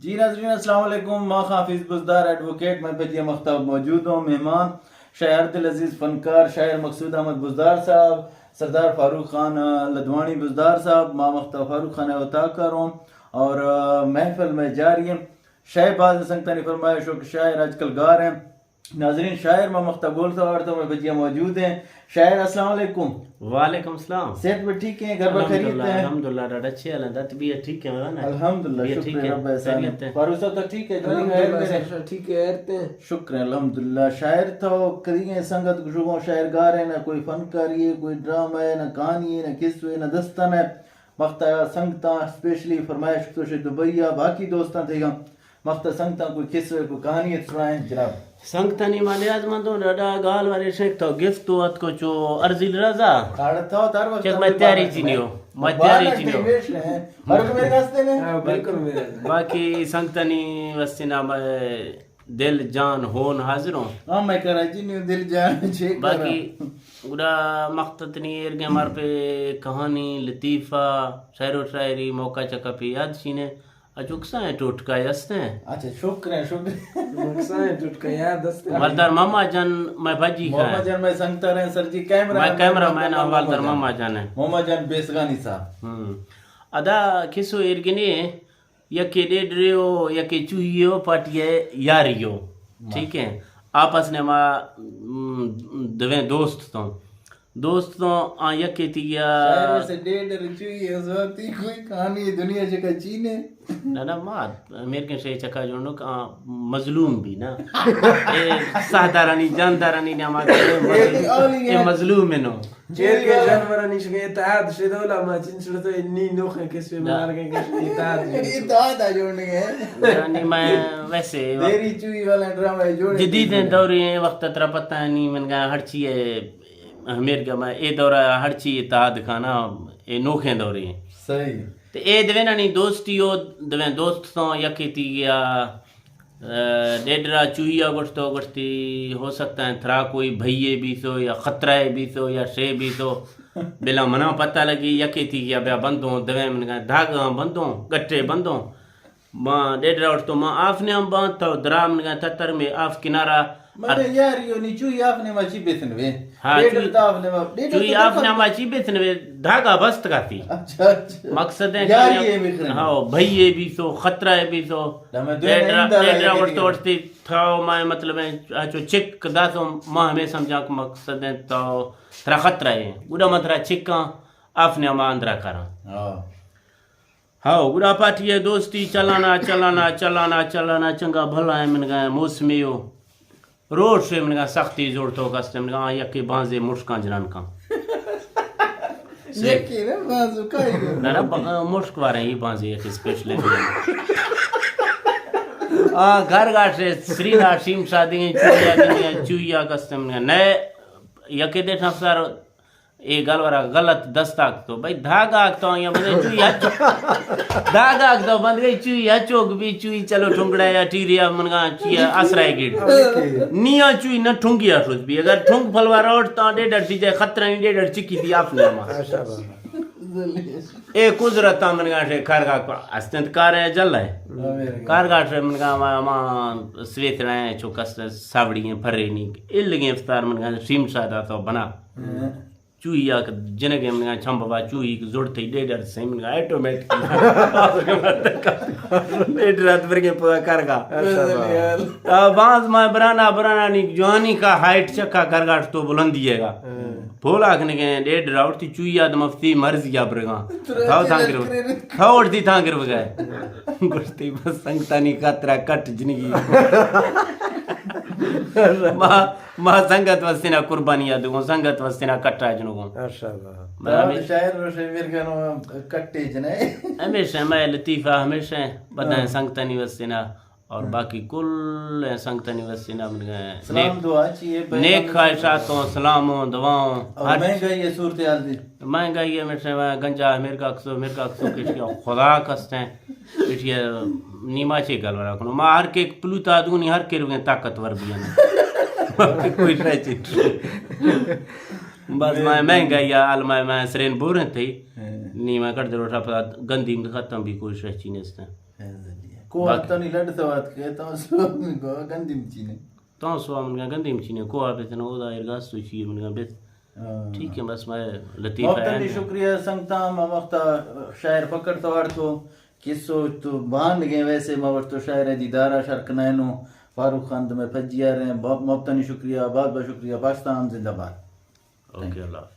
जी नाज़रीन अस्सलाम वालेकुम। माँ हाफिज़ बुज़दार एडवोकेट मैं बजिया मख्ताब मौजूद हूँ। मेहमान शायर दिल अजीज़ फनकार शायर मकसूद अहमद बुज़दार साहब, सरदार फारूक खान लदवानी बुज़दार साहब, माँ मख्ताब फारूक खान अवताकर हूँ और महफिल में जारी है। शहबाज संगता ने फरमाया शो के शायर आजकल गा रहे हैं। नाजरीन शायर माँ मख्ताब गोल साहब में बजिया मौजूद हैं। शायर अस्सलाम वालेकुम। वालेकुम सलाम। सेहत में ठीक है? घर पर खैरियत है? अल्हम्दुलिल्लाह डा अच्छे हालत तबीयत ठीक है ना? अल्हम्दुलिल्लाह शुक्र रब एहसान है। फारूक साहब तो ठीक है? ठीक है रहते हैं शुक्र है अल्हम्दुलिल्लाह। शायर तो करिए संगत गुशुगों शायर गा रहे ना कोई फनकारी है, कोई ड्रामा है, ना कहानी है, ना किस्से है, ना दस्तन है। मख्ता संगता स्पेशली फरमाइश तो से दुबईया बाकी दोस्तां थे मख्ता संगता कोई किस्से कोई कहानी सुनाए जनाब। संगतनी माले आज मन तो डा गाल वाले शेख तो गिफ्ट तो अत को जो अर्जिल रजा काड़ था तार वक्त चेक मैं तैयारी चिनियो मैं तैयारी चिनियो हर को मेरे रास्ते में बिल्कुल मेरे बाकी संगतनी वस्तिना मैं दिल जान होन हाजिर हूँ। हां मैं कराची न्यू दिल जान चेक बाकी उड़ा मख्ततनी एरगे मार पे कहानी लतीफा शायरो शायरी मौका चका पे याद सीने अचुकसा है टोटका यस्ते हैं। अच्छा शुक्र है नुकसान टुटका याद दस्ते वालदार मामा जान मैं भाजी का मोहम्मद जान मैं संगता रहे सर जी कैमरा मैं कैमरा मैन वालदार मामा जान है मोहम्मद जान बेसगानी साहब अदा किसो एरगने यके डेडरियो यके चुहियो पाटिये यारियो ठीक है आपस ने मा दवे दोस्त तो आ यके तिया शायर से डेढ़ रुचि होती कोई कहानी दुनिया जगह चीने ना मात मेरे के से चका जोनो का मजलूम भी ना ए साधारणी जानदारणी ने माके ये मजलूम है नो जेल के जानवर निशगे ताद शेदोला मा चिंचड़तो नी नोखे किसवे मार के किसवे ताद इताद आ जोड़ने हैं यानी मैं वैसे तेरी चुई वाला ड्रामा जोड़े जदीद दौर ये वक्त तरा पता नहीं मन का हर चीज मेरे का मैं ए दौरा हर चीज ताद खाना ए नोखे दौरे सही तो ए दवे ना नहीं दोस्ती हो दवे दोस्त तो यके ती या डेडरा चुहिया गोश्ती हो सकता है थरा कोई भैये भी सो या खतरा भी सो या शे भी सो बिला मना पता लगी यके थी या ब्या बंदो दवे मन का धागा बंदो गट्टे बंदो माँ डेडरा उठ तो माँ आपने हम बांध तो दराम का ततर में आप किनारा मरे यार यो नी चुई आपने माची बेचन वे हाँ डेढ़ तो आपने चुई आपने माची बेचन वे धागा बस्त का थी अच्छा अच्छा मकसद है यार ये मिखरन हाँ भैये भी सो खतरा भी सो डेडरा उठते था मैं मतलब है जो चिक दासो माँ हमें समझा को मकसद है तो थरा खतरा है उड़ा मतरा चिक्का आपने हम आंध्रा करा हाँ उड़ा पाठी है दोस्ती चलाना चलाना चलाना चलाना चंगा भला है मन गए मौसमी हो रोड से मन का सख्ती जोड़ तो कस्ते मन का यके बांजे मुश्का जनान का यकी ना बाजू का ना मुश्क वारे ही बांजे यके स्पेशल घर गाट से श्रीनाथ सीम शादी चुया कस्ते मन का नए यके दे अफसर ए गलवरा गलत दस्ताक तो भाई धागा तो यहाँ बंदे चुई हचो धागा तो बंद गई चुई हचोक भी चुई चलो ठुंगड़ा या टीरिया मनगा चिया आश्रय गिट निया चुई न ठुंगी आठुस भी अगर ठुंग फलवा रोड तो डेढ़ सी जाए खतरा नहीं डेढ़ चिकी थी आपने ए कुजरता मनगा से कारगा अस्तिंत कार है जल है कारगा से मनगा मां स्वेत रहे चौकस सावड़ी फरे नहीं इल्लगे इफ्तार मनगा सीम सादा तो बना चूहिया जिनके मन छंबवा चूही जोड़ते डेढ़ से मन ऑटोमेटिक डेढ़ रात भर के पूरा करगा बांस में बराना नहीं जवानी का हाइट चक्का करगा तो बुलंदीएगा भोला खने के डेढ़ राउट थी चूहिया तो मफ्ती मर्जी या बरगा थाव थांगर थावड़ थी थांगर बगाए गुस्ती बस संगता नहीं कातरा कट जिंदगी मां संगत वस्तिना कुर्बानियां दूंगा संगत वस्तिना कट्टा जनूंगा माशाल्लाह शायर रोशे मेरे का कट्टे जने हमेशा मैं लतीफा हमेशा बताएं संगता नहीं वस्तिना और बाकी कुल संगतनी वसीना बन गए सलाम दुआ चाहिए नेक ख्वाहिशातों सलामों दुआओं और महंगाई है सूरत हाल दी महंगाई है मेरे गंजा मेरे का अक्सो किसी खुदा कस्ते किसी नीमा चे गल रखनो मां हर के प्लूता दूनी हर के रुगे ताकतवर भी है कोई नहीं बस मैं महंगाई आल मैं सरेन बोरे थी नीमा कर दे रोटा गंदी में खत्म भी कोई शची नहीं को आता नहीं लड़ सवात कहता हूँ सो में को गंदी मचीने तो सो मन गंदी मचीने को आप इतना उदा इरगास तो चाहिए मन बस ठीक है बस मैं लतीफ़ मोहतनी शुक्रिया संगता ममख्ता शायर पकड़ तवार तो किसो तो बांध गए वैसे मवर तो शायर दीदारा शर्क नैनो फारूक खान तो मैं फजिया रहे मोहतनी शुक्रिया बहुत बहुत शुक्रिया पाकिस्तान जिंदाबाद ओके अल्लाह